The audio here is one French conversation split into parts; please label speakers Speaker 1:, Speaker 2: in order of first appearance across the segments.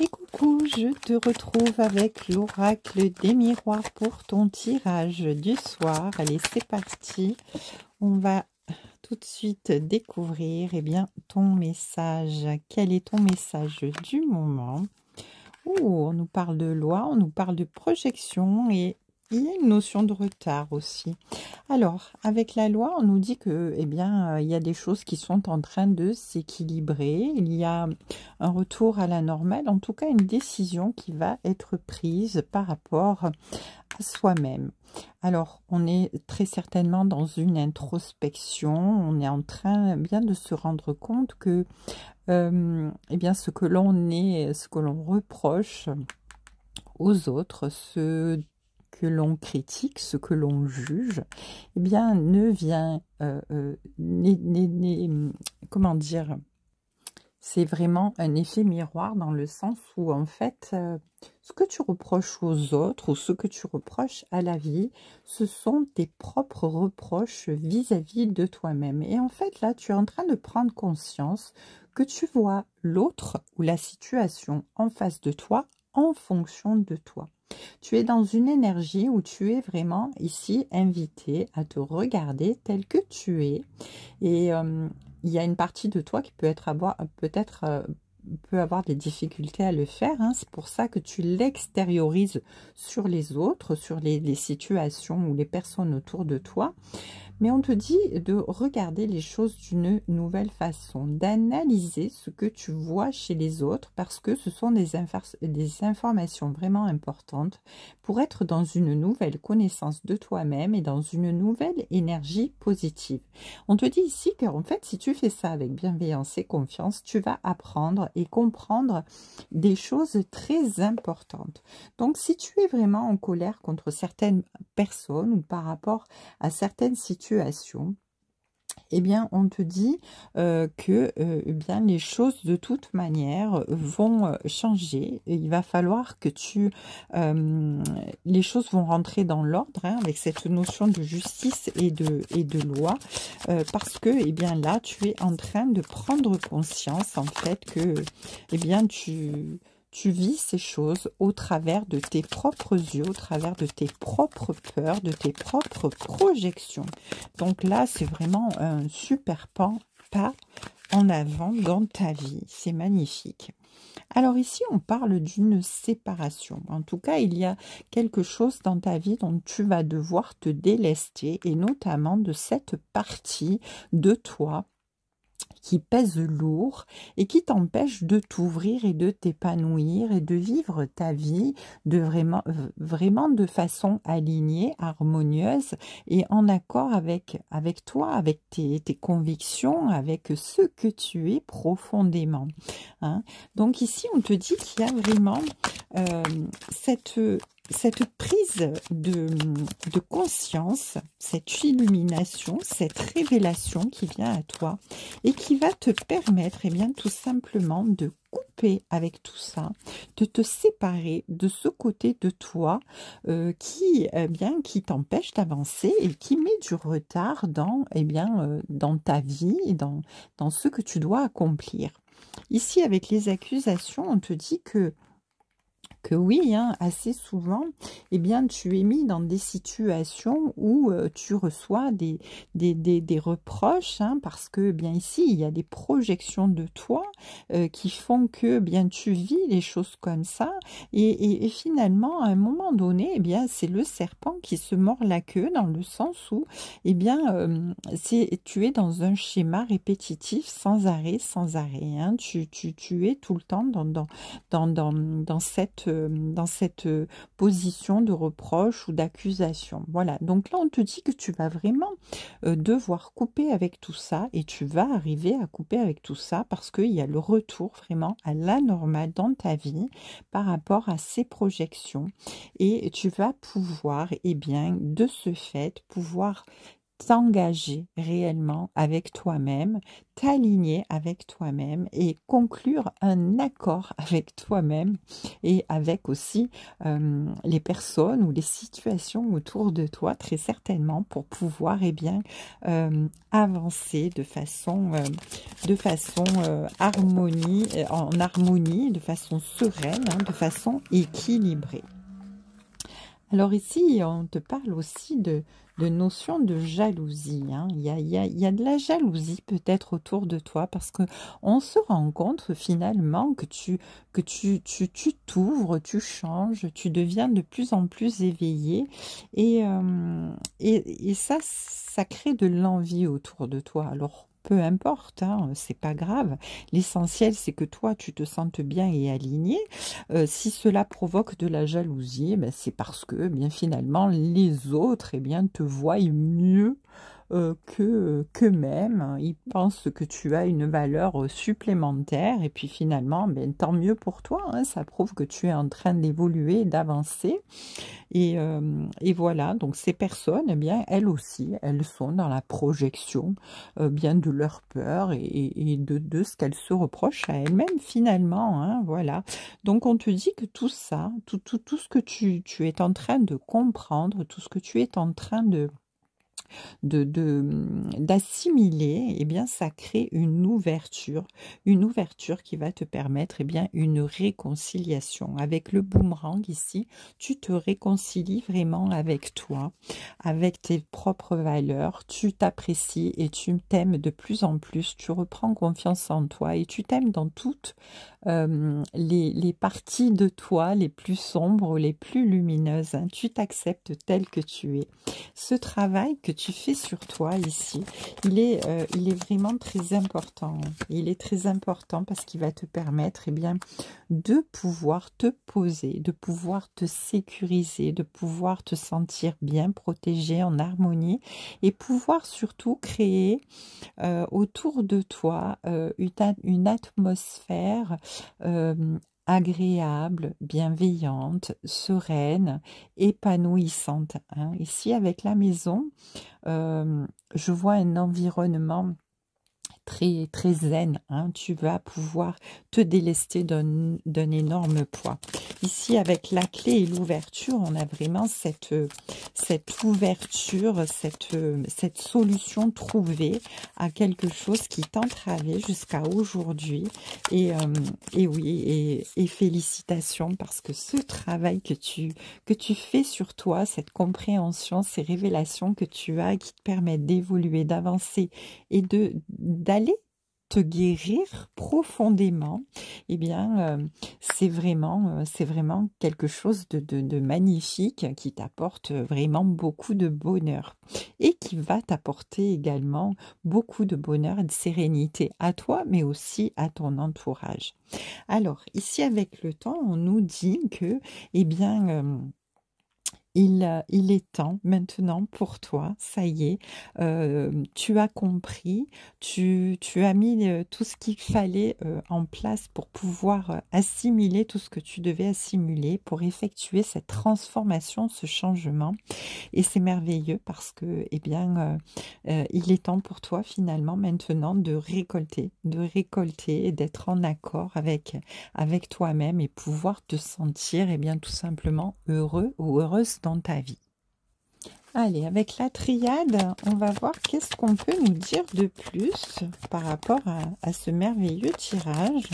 Speaker 1: Et coucou, je te retrouve avec l'oracle des miroirs pour ton tirage du soir. Allez, c'est parti. On va tout de suite découvrir ton message. Quel est ton message du moment? On nous parle de loi, on nous parle de projection et il y a une notion de retard aussi. Alors, avec la loi, on nous dit que, il y a des choses qui sont en train de s'équilibrer. Il y a un retour à la normale, en tout cas une décision qui va être prise par rapport à soi-même. Alors, on est très certainement dans une introspection. On est en train bien de se rendre compte que, ce que l'on est, ce que l'on reproche aux autres, ce que l'on critique, ce que l'on juge, ne vient, comment dire, c'est vraiment un effet miroir dans le sens où en fait, ce que tu reproches aux autres ou ce que tu reproches à la vie, ce sont tes propres reproches vis-à-vis de toi-même. Et en fait, là, tu es en train de prendre conscience que tu vois l'autre ou la situation en face de toi en fonction de toi. Tu es dans une énergie où tu es vraiment ici invité à te regarder tel que tu es. Et il y a une partie de toi qui peut être peut avoir des difficultés à le faire. Hein. C'est pour ça que tu l'extériorises sur les autres, sur les situations ou les personnes autour de toi. Mais on te dit de regarder les choses d'une nouvelle façon, d'analyser ce que tu vois chez les autres parce que ce sont des informations vraiment importantes pour être dans une nouvelle connaissance de toi-même et dans une nouvelle énergie positive. On te dit ici qu'en fait, si tu fais ça avec bienveillance et confiance, tu vas apprendre et comprendre des choses très importantes. Donc, si tu es vraiment en colère contre certaines personnes ou par rapport à certaines situations, on te dit que les choses de toute manière vont changer. Il va falloir que les choses vont rentrer dans l'ordre avec cette notion de justice et de loi parce que là tu es en train de prendre conscience en fait que tu vis ces choses au travers de tes propres yeux, au travers de tes propres peurs, de tes propres projections. Donc là, c'est vraiment un super pas en avant dans ta vie. C'est magnifique. Alors ici, on parle d'une séparation. En tout cas, il y a quelque chose dans ta vie dont tu vas devoir te délester, et notamment de cette partie de toi qui pèse lourd et qui t'empêche de t'ouvrir et de t'épanouir et de vivre ta vie de vraiment de façon alignée, harmonieuse et en accord avec toi, avec tes convictions, avec ce que tu es profondément. Hein. Donc ici, on te dit qu'il y a vraiment cette prise de conscience, cette illumination, cette révélation qui vient à toi et qui va te permettre tout simplement de couper avec tout ça, de te séparer de ce côté de toi qui t'empêche d'avancer et qui met du retard dans ta vie et dans ce que tu dois accomplir. Ici, avec les accusations, on te dit que oui, assez souvent, tu es mis dans des situations où tu reçois des reproches, parce que ici, il y a des projections de toi qui font que tu vis les choses comme ça. Et finalement, à un moment donné, c'est le serpent qui se mord la queue dans le sens où tu es dans un schéma répétitif sans arrêt. Tu es tout le temps dans cette position de reproche ou d'accusation. Voilà, donc là on te dit que tu vas vraiment devoir couper avec tout ça et tu vas arriver à couper avec tout ça parce qu'il y a le retour vraiment à la normale dans ta vie par rapport à ces projections et tu vas pouvoir de ce fait pouvoir t'engager réellement avec toi-même, t'aligner avec toi-même et conclure un accord avec toi-même et avec aussi les personnes ou les situations autour de toi, très certainement, pour pouvoir avancer de façon en harmonie, de façon sereine, hein, de façon équilibrée. Alors ici, on te parle aussi de notion de jalousie. Hein. Il y a de la jalousie peut-être autour de toi parce que on se rend compte finalement que tu t'ouvres, tu changes, tu deviens de plus en plus éveillé et ça crée de l'envie autour de toi. Alors, peu importe, hein, c'est pas grave. L'essentiel, c'est que toi, tu te sentes bien et aligné. Si cela provoque de la jalousie, ben, c'est parce que bien finalement les autres te voient mieux qu'eux-mêmes. Ils pensent que tu as une valeur supplémentaire et puis finalement, ben, tant mieux pour toi. Hein, ça prouve que tu es en train d'évoluer, d'avancer. Et voilà, donc ces personnes, elles aussi, elles sont dans la projection bien de leur peur et de ce qu'elles se reprochent à elles-mêmes finalement. Hein, voilà. Donc on te dit que tout ça, tout ce que tu es en train de comprendre, tout ce que tu es en train d'assimiler, ça crée une ouverture qui va te permettre une réconciliation. Avec le boomerang ici, tu te réconcilies vraiment avec toi, avec tes propres valeurs, tu t'apprécies et tu t'aimes de plus en plus, tu reprends confiance en toi et tu t'aimes dans toutes les parties de toi les plus sombres, les plus lumineuses. Hein. Tu t'acceptes tel que tu es. Ce travail que tu fais sur toi ici, il est vraiment très important. Il est très important parce qu'il va te permettre de pouvoir te poser, de pouvoir te sécuriser, de pouvoir te sentir bien protégé, en harmonie et pouvoir surtout créer autour de toi une atmosphère agréable, bienveillante, sereine, épanouissante. Hein. Ici, avec la maison, je vois un environnement très, très zen. Hein. Tu vas pouvoir te délester d'un énorme poids. Ici, avec la clé et l'ouverture, on a vraiment cette ouverture, cette solution trouvée à quelque chose qui t'entravait jusqu'à aujourd'hui. Et oui, et félicitations parce que ce travail que tu fais sur toi, cette compréhension, ces révélations que tu as qui te permettent d'évoluer, d'avancer et d'aller te guérir profondément, c'est vraiment quelque chose de magnifique qui t'apporte vraiment beaucoup de bonheur et qui va t'apporter également beaucoup de bonheur et de sérénité à toi, mais aussi à ton entourage. Alors, ici, avec le temps, on nous dit que, il est temps maintenant pour toi, ça y est, tu as compris, tu as mis tout ce qu'il fallait en place pour pouvoir assimiler tout ce que tu devais assimiler, pour effectuer cette transformation, ce changement. Et c'est merveilleux parce que, il est temps pour toi finalement maintenant de récolter et d'être en accord avec toi-même et pouvoir te sentir tout simplement heureux ou heureuse dans ta vie. Allez, avec la triade, on va voir qu'est-ce qu'on peut nous dire de plus par rapport à ce merveilleux tirage.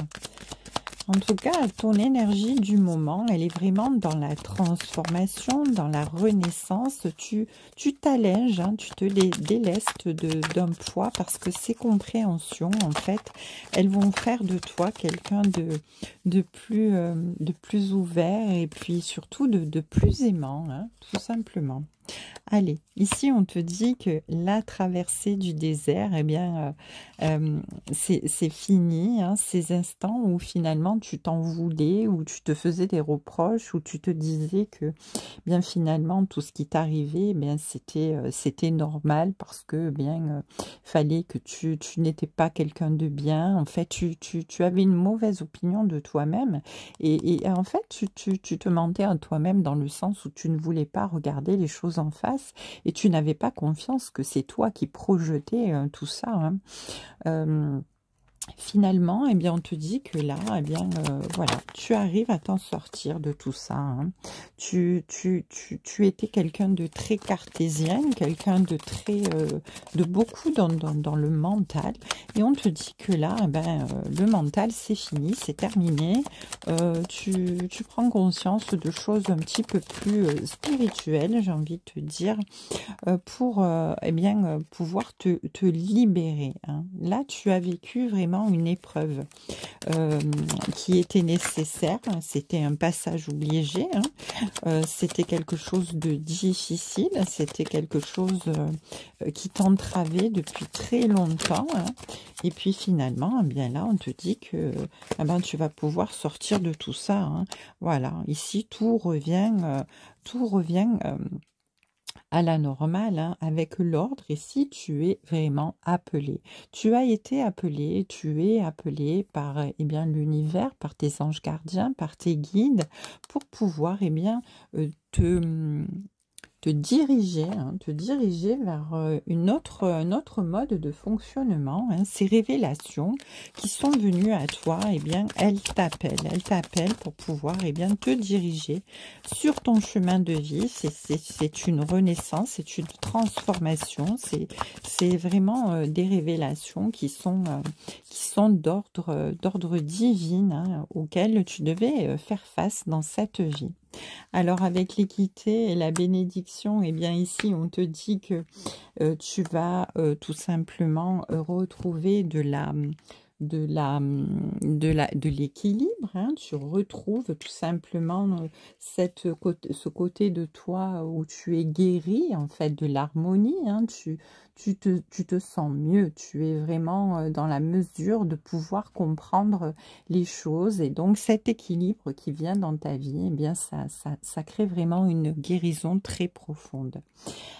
Speaker 1: En tout cas, ton énergie du moment, elle est vraiment dans la transformation, dans la renaissance. Tu t'allèges, hein, tu te délestes d'un poids parce que ces compréhensions, en fait, elles vont faire de toi quelqu'un de plus ouvert et puis surtout de plus aimant, hein, tout simplement. Allez, ici on te dit que la traversée du désert, c'est fini, hein, ces instants où finalement tu t'en voulais, où tu te faisais des reproches, où tu te disais que finalement tout ce qui t'arrivait, c'était normal parce que fallait que tu n'étais pas quelqu'un de bien. En fait, tu avais une mauvaise opinion de toi-même et en fait tu te mentais à toi-même dans le sens où tu ne voulais pas regarder les choses choses en face et tu n'avais pas confiance que c'est toi qui projetais tout ça, hein. Finalement, eh bien, on te dit que là, eh bien, voilà, tu arrives à t'en sortir de tout ça, hein. Tu étais quelqu'un de très cartésienne, quelqu'un de très, de beaucoup dans le mental. Et on te dit que là, eh ben, le mental, c'est fini, c'est terminé. Tu prends conscience de choses un petit peu plus spirituelles, j'ai envie de te dire, pour eh bien, pouvoir te libérer, hein. Là, tu as vécu vraiment une épreuve qui était nécessaire. C'était un passage obligé, hein. C'était quelque chose de difficile. C'était quelque chose qui t'entravait depuis très longtemps, hein. Et puis finalement, eh bien là, on te dit que eh ben, tu vas pouvoir sortir de tout ça, hein. Voilà, ici, tout revient à la normale, hein, avec l'ordre. Et si tu es vraiment appelé, tu as été appelé, tu es appelé par eh bien l'univers, par tes anges gardiens, par tes guides, pour pouvoir eh bien te diriger, hein, te diriger vers un autre mode de fonctionnement, hein. Ces révélations qui sont venues à toi, eh bien, elles t'appellent pour pouvoir eh bien, te diriger sur ton chemin de vie. C'est une renaissance, c'est une transformation, c'est vraiment des révélations qui sont d'ordre divin, hein, auxquelles tu devais faire face dans cette vie. Alors avec l'équité et la bénédiction, eh bien ici on te dit que tu vas tout simplement retrouver de l'équilibre, hein. Tu retrouves tout simplement ce côté de toi où tu es guéri, en fait, de l'harmonie, hein. Tu te sens mieux, tu es vraiment dans la mesure de pouvoir comprendre les choses, et donc cet équilibre qui vient dans ta vie, eh bien ça crée vraiment une guérison très profonde.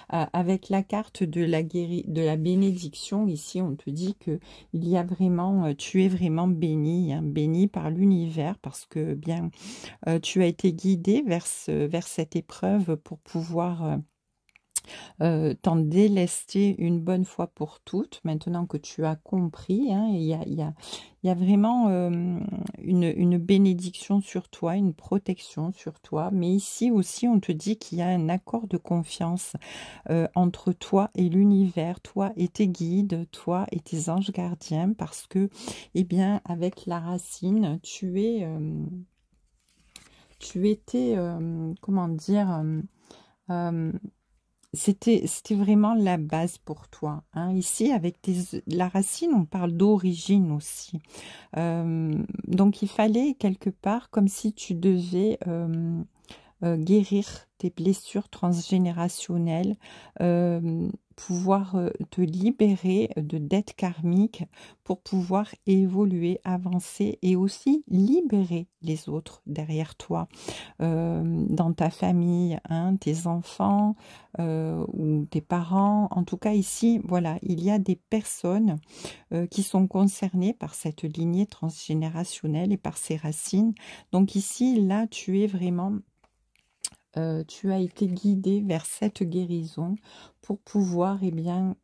Speaker 1: Avec la carte de la bénédiction, ici on te dit que il y a vraiment, tu es vraiment béni, hein, béni par l'univers, parce que bien tu as été guidé vers cette épreuve pour pouvoir t'en délester une bonne fois pour toutes, maintenant que tu as compris, hein. Il y a vraiment une bénédiction sur toi, une protection sur toi. Mais ici aussi, on te dit qu'il y a un accord de confiance entre toi et l'univers, toi et tes guides, toi et tes anges gardiens, parce que, eh bien, avec la racine, tu étais, comment dire, c'était vraiment la base pour toi, hein. Ici, avec la racine, on parle d'origine aussi. Donc, il fallait quelque part, comme si tu devais guérir tes blessures transgénérationnelles, pouvoir te libérer de dettes karmiques pour pouvoir évoluer, avancer et aussi libérer les autres derrière toi, dans ta famille, hein, tes enfants ou tes parents. En tout cas ici, voilà, il y a des personnes qui sont concernées par cette lignée transgénérationnelle et par ses racines. Donc ici, là, tu es vraiment... tu as été guidé vers cette guérison pour pouvoir eh bien,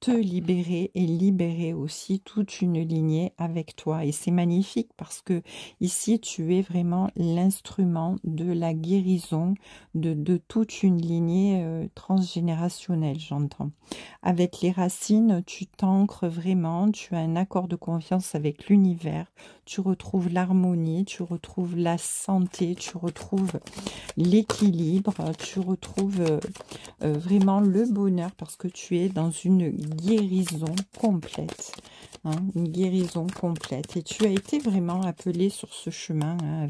Speaker 1: te libérer et libérer aussi toute une lignée avec toi. Et c'est magnifique parce que ici, tu es vraiment l'instrument de la guérison de toute une lignée transgénérationnelle, j'entends. Avec les racines, tu t'ancres vraiment, tu as un accord de confiance avec l'univers, tu retrouves l'harmonie, tu retrouves la santé, tu retrouves l'équilibre, tu retrouves vraiment le bonheur parce que tu es dans une guérison complète, hein, une guérison complète. Et tu as été vraiment appelé sur ce chemin, hein,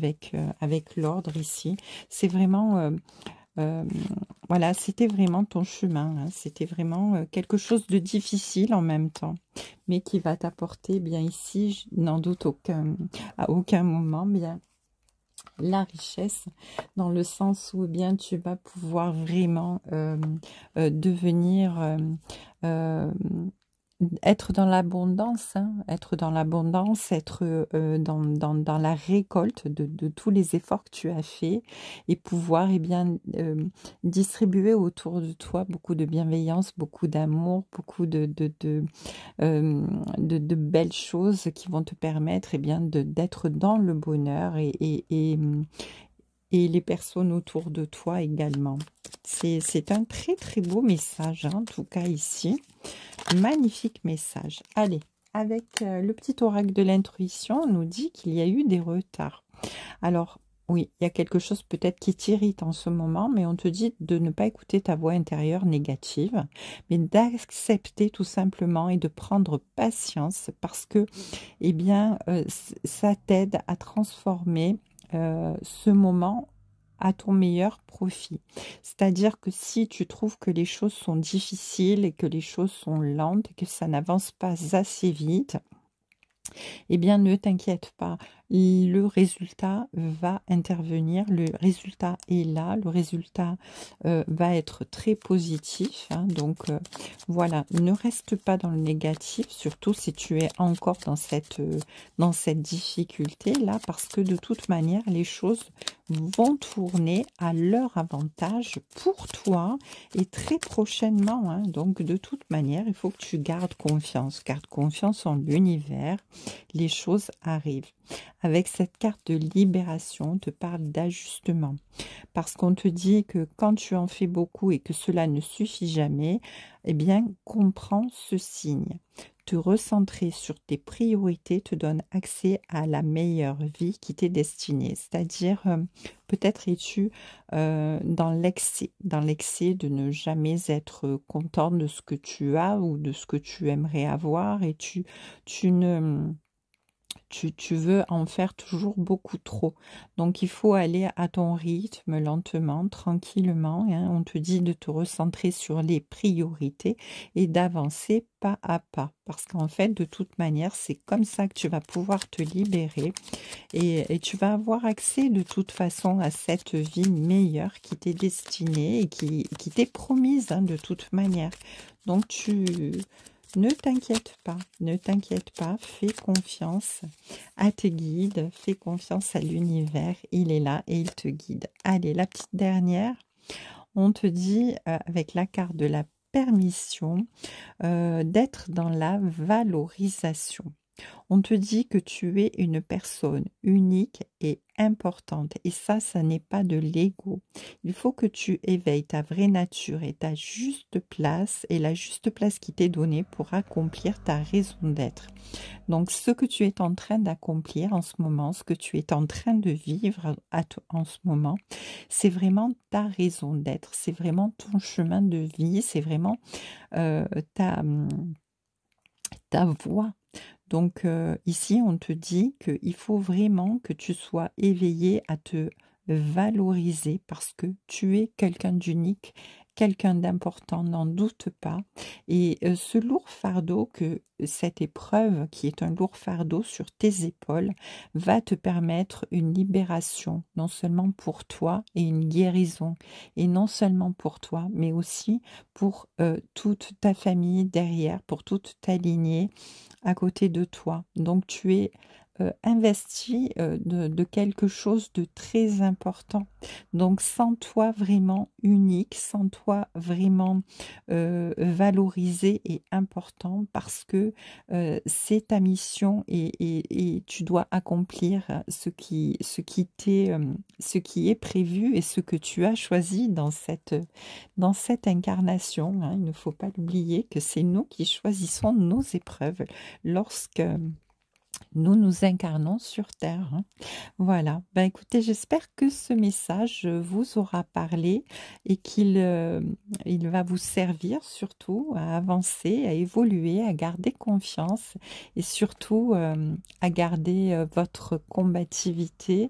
Speaker 1: avec l'ordre ici. C'est vraiment... voilà, c'était vraiment ton chemin, hein. C'était vraiment quelque chose de difficile en même temps, mais qui va t'apporter, bien ici, je n'en doute à aucun moment, bien la richesse, dans le sens où bien tu vas pouvoir vraiment devenir être dans l'abondance, hein, être dans l'abondance, être dans la récolte de tous les efforts que tu as faits et pouvoir eh bien, distribuer autour de toi beaucoup de bienveillance, beaucoup d'amour, beaucoup de belles choses qui vont te permettre eh bien, d'être dans le bonheur et les personnes autour de toi également. C'est un très très beau message, hein, en tout cas ici. Magnifique message. Allez, avec le petit oracle de l'intuition, on nous dit qu'il y a eu des retards. Alors, oui, il y a quelque chose peut-être qui t'irrite en ce moment, mais on te dit de ne pas écouter ta voix intérieure négative, mais d'accepter tout simplement et de prendre patience parce que, eh bien, ça t'aide à transformer ce moment à ton meilleur profit. C'est-à-dire que si tu trouves que les choses sont difficiles et que les choses sont lentes et que ça n'avance pas assez vite, eh bien, ne t'inquiète pas, le résultat va intervenir, le résultat est là, le résultat va être très positif. Hein, donc, voilà, ne reste pas dans le négatif, surtout si tu es encore dans cette difficulté-là, parce que de toute manière, les choses vont tourner à leur avantage pour toi et très prochainement. Hein, donc, de toute manière, il faut que tu gardes confiance en l'univers. Les choses arrivent. Avec cette carte de libération, on te parle d'ajustement. Parce qu'on te dit que quand tu en fais beaucoup et que cela ne suffit jamais, eh bien, comprends ce signe. Te recentrer sur tes priorités te donne accès à la meilleure vie qui t'est destinée. C'est-à-dire, peut-être es-tu dans l'excès de ne jamais être content de ce que tu as ou de ce que tu aimerais avoir et tu veux en faire toujours beaucoup trop. Donc, il faut aller à ton rythme, lentement, tranquillement. Hein. On te dit de te recentrer sur les priorités et d'avancer pas à pas. Parce qu'en fait, de toute manière, c'est comme ça que tu vas pouvoir te libérer et tu vas avoir accès de toute façon à cette vie meilleure qui t'est destinée et qui t'est promise hein, de toute manière. Donc, ne t'inquiète pas, fais confiance à tes guides, fais confiance à l'univers, il est là et il te guide. Allez, la petite dernière, on te dit avec la carte de la permission d'être dans la valorisation. On te dit que tu es une personne unique et importante. Et ça n'est pas de l'ego. Il faut que tu éveilles ta vraie nature et ta juste place et la juste place qui t'est donnée pour accomplir ta raison d'être. Donc, ce que tu es en train d'accomplir en ce moment, ce que tu es en train de vivre en ce moment, c'est vraiment ta raison d'être. C'est vraiment ton chemin de vie. C'est vraiment ta voix. Donc ici, on te dit qu'il faut vraiment que tu sois éveillé à te valoriser parce que tu es quelqu'un d'unique, quelqu'un d'important, n'en doute pas. Et ce lourd fardeau, cette épreuve qui est un lourd fardeau sur tes épaules, va te permettre une libération, non seulement pour toi et une guérison, et non seulement pour toi, mais aussi pour toute ta famille derrière, pour toute ta lignée à côté de toi. Donc tu es investi de quelque chose de très important. Donc sens-toi vraiment unique, sens-toi vraiment valorisé et important parce que c'est ta mission et tu dois accomplir ce qui est prévu et ce que tu as choisi dans cette incarnation. Hein. Il ne faut pas l'oublier que c'est nous qui choisissons nos épreuves lorsque nous nous incarnons sur Terre. Hein. Voilà. Ben, écoutez, j'espère que ce message vous aura parlé et qu'il il va vous servir surtout à avancer, à évoluer, à garder confiance et surtout à garder votre combativité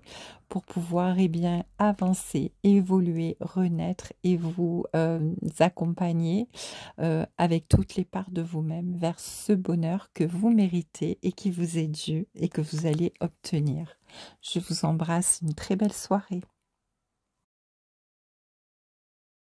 Speaker 1: pour pouvoir eh bien, avancer, évoluer, renaître et vous accompagner avec toutes les parts de vous-même vers ce bonheur que vous méritez et qui vous est dû et que vous allez obtenir. Je vous embrasse, une très belle soirée.